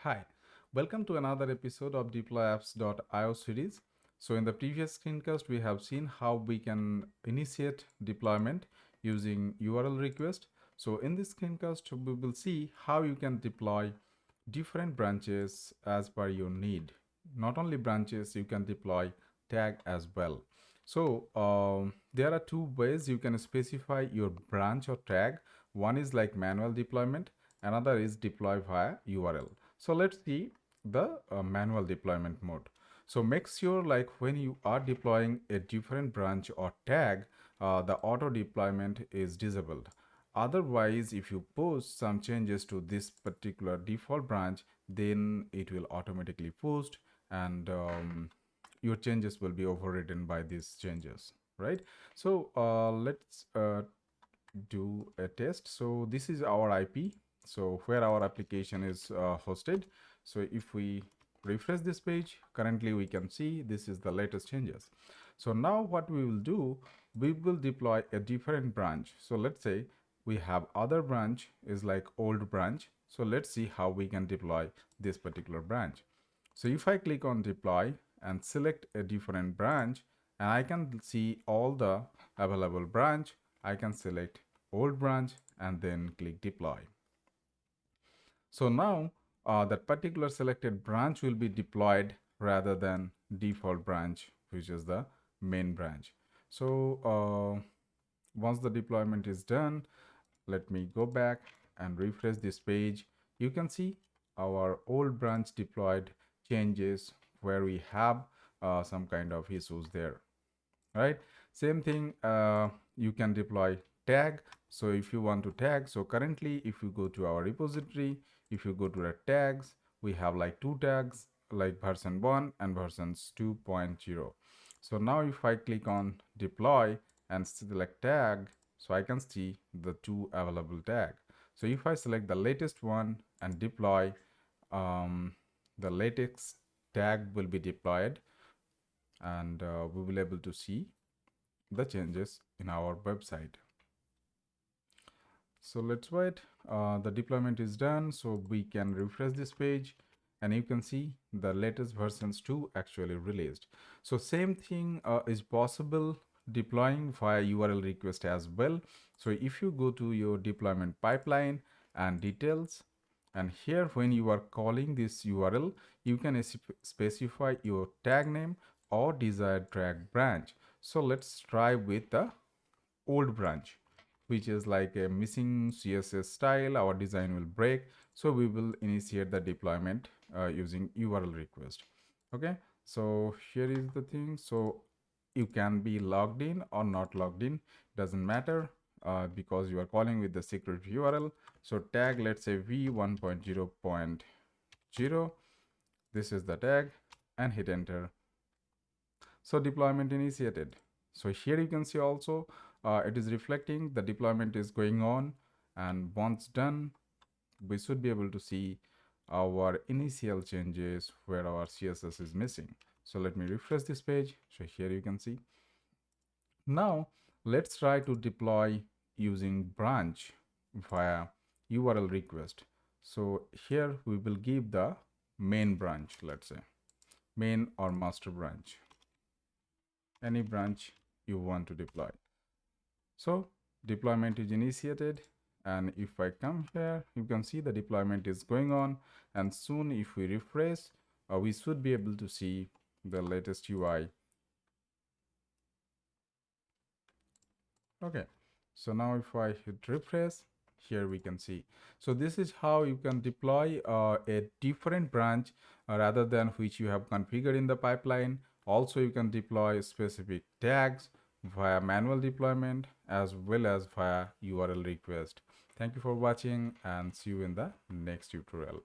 Hi, welcome to another episode of Deployapps.io series. So in the previous screencast, we have seen how we can initiate deployment using URL request. So in this screencast, we will see how you can deploy different branches as per your need. Not only branches, you can deploy tag as well. So there are two ways you can specify your branch or tag. One is like manual deployment, another is deploy via URL. So let's see the manual deployment mode. So make sure like when you are deploying a different branch or tag, the auto deployment is disabled. Otherwise, if you post some changes to this particular default branch, then it will automatically post and your changes will be overridden by these changes, right? So let's do a test. So this is our IP, so where our application is hosted. So if we refresh this page, currently we can see this is the latest changes. So now what we will do, we will deploy a different branch. So let's say we have other branch is like old branch. So let's see how we can deploy this particular branch. So if I click on deploy and select a different branch, and I can see all the available branch, I can select old branch and then click deploy. So now that particular selected branch will be deployed rather than default branch, which is the main branch. So once the deployment is done, let me go back and refresh this page. You can see our old branch deployed changes where we have some kind of issues there, right? Same thing, you can deploy tag. So if you want to tag, so currently if you go to our repository, if you go to the tags, we have like two tags, like version 1 and versions 2.0. So now if I click on deploy and select tag, so I can see the two available tag. So if I select the latest one and deploy, the latest tag will be deployed, and we will able to see the changes in our website. So let's wait. The deployment is done, so we can refresh this page and you can see the latest versions 2 actually released. So same thing is possible deploying via URL request as well. So if you go to your deployment pipeline and details, and here when you are calling this URL, you can specify your tag name or desired tag branch. So let's try with the old branch, which is like a missing CSS style. Our design will break, so we will initiate the deployment using URL request. Okay, so here is the thing. So you can be logged in or not logged in, doesn't matter, because you are calling with the secret URL. So tag, let's say v1.0.0, this is the tag, and hit enter. So deployment initiated. So here you can see also it is reflecting the deployment is going on, and once done, we should be able to see our initial changes where our CSS is missing. So let me refresh this page. So here you can see. Now let's try to deploy using branch via URL request. So here we will give the main branch, let's say main or master branch, any branch you want to deploy. So deployment is initiated, and if I come here, you can see the deployment is going on, and soon if we refresh, we should be able to see the latest UI. Okay, so now if I hit refresh, here we can see. So this is how you can deploy a different branch rather than which you have configured in the pipeline. Also, you can deploy specific tags via manual deployment as well as via URL request. Thank you for watching and see you in the next tutorial.